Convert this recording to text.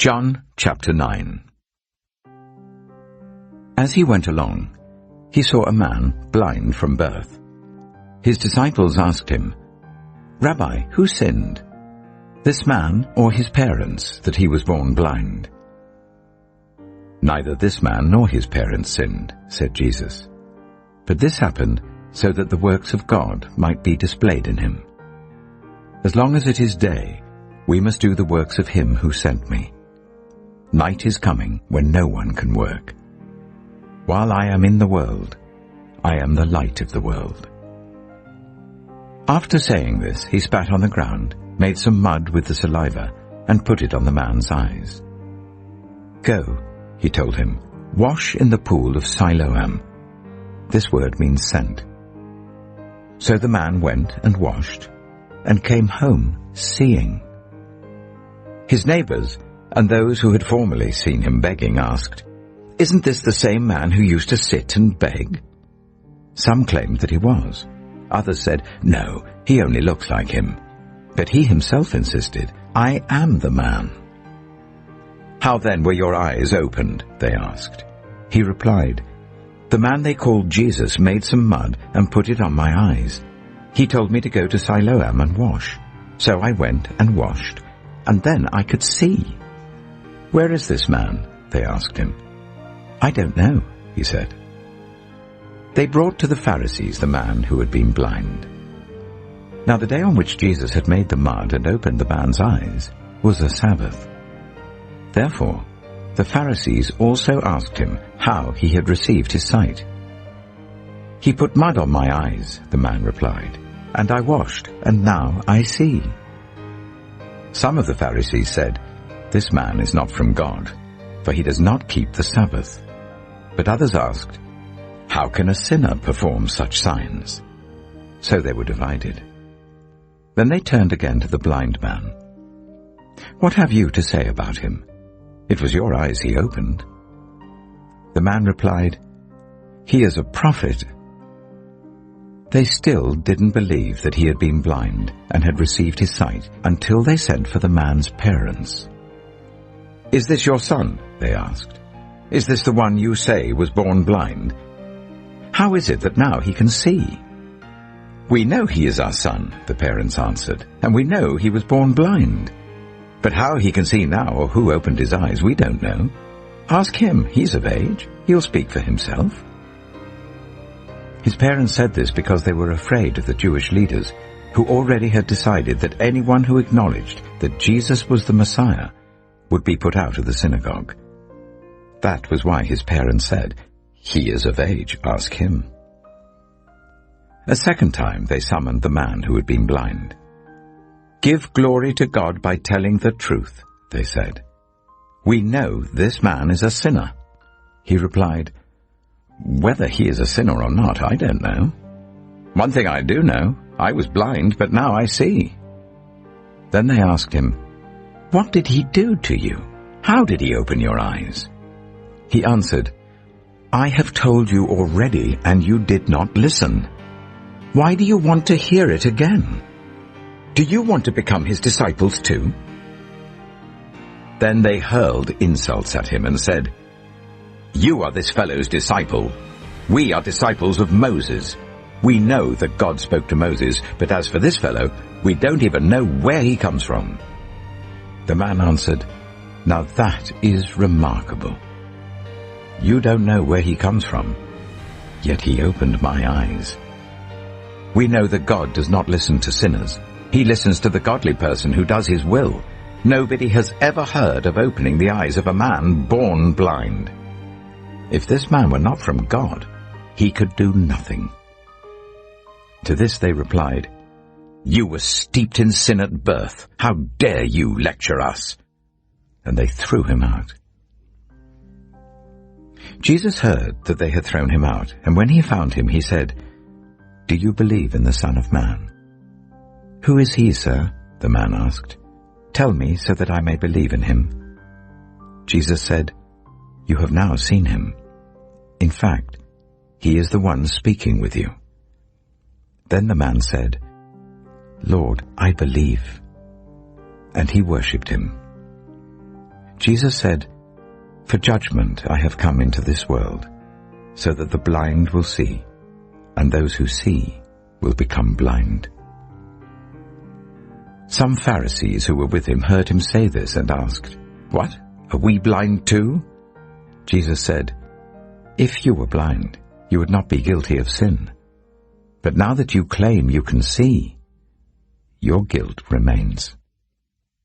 John chapter 9. As he went along, he saw a man blind from birth. His disciples asked him, "Rabbi, who sinned, this man or his parents, that he was born blind?" "Neither this man nor his parents sinned," said Jesus. "But this happened so that the works of God might be displayed in him. As long as it is day, we must do the works of him who sent me. Night is coming when no one can work. While I am in the world, I am the light of the world." After saying this, he spat on the ground, made some mud with the saliva, and put it on the man's eyes. "Go," he told him, "wash in the pool of Siloam." This word means sent. So the man went and washed, and came home seeing. His neighbors, and those who had formerly seen him begging, asked, "Isn't this the same man who used to sit and beg?" Some claimed that he was. Others said, "No, he only looks like him." But he himself insisted, "I am the man." "How then were your eyes opened?" they asked. He replied, "The man they called Jesus made some mud and put it on my eyes. He told me to go to Siloam and wash. So I went and washed, and then I could see." "Where is this man?" they asked him. "I don't know," he said. They brought to the Pharisees the man who had been blind. Now the day on which Jesus had made the mud and opened the man's eyes was a Sabbath. Therefore the Pharisees also asked him how he had received his sight. "He put mud on my eyes," the man replied, "and I washed, and now I see." Some of the Pharisees said, "This man is not from God, for he does not keep the Sabbath." But others asked, "How can a sinner perform such signs?" So they were divided. Then they turned again to the blind man. "What have you to say about him? It was your eyes he opened." The man replied, "He is a prophet." They still didn't believe that he had been blind and had received his sight until they sent for the man's parents. "Is this your son?" they asked. "Is this the one you say was born blind? How is it that now he can see?" "We know he is our son," the parents answered, "and we know he was born blind. But how he can see now or who opened his eyes, we don't know. Ask him, he's of age. He'll speak for himself." His parents said this because they were afraid of the Jewish leaders, who already had decided that anyone who acknowledged that Jesus was the Messiah would be put out of the synagogue. That was why his parents said, "He is of age, ask him." A second time they summoned the man who had been blind. "Give glory to God by telling the truth," they said. "We know this man is a sinner." He replied, "Whether he is a sinner or not, I don't know. One thing I do know, I was blind, but now I see." Then they asked him, "What did he do to you? How did he open your eyes?" He answered, "I have told you already, and you did not listen. Why do you want to hear it again? Do you want to become his disciples too?" Then they hurled insults at him and said, "You are this fellow's disciple. We are disciples of Moses. We know that God spoke to Moses, but as for this fellow, we don't even know where he comes from." The man answered, "Now that is remarkable. You don't know where he comes from, yet he opened my eyes. We know that God does not listen to sinners. He listens to the godly person who does his will. Nobody has ever heard of opening the eyes of a man born blind. If this man were not from God, he could do nothing." To this they replied, "You were steeped in sin at birth. How dare you lecture us?" And they threw him out. Jesus heard that they had thrown him out, and when he found him, he said, "Do you believe in the Son of Man?" "Who is he, sir?" the man asked. "Tell me so that I may believe in him." Jesus said, "You have now seen him. In fact, he is the one speaking with you." Then the man said, "Lord, I believe." And he worshipped him. Jesus said, "For judgment I have come into this world, so that the blind will see, and those who see will become blind." Some Pharisees who were with him heard him say this and asked, "What? Are we blind too?" Jesus said, "If you were blind, you would not be guilty of sin. But now that you claim you can see, your guilt remains."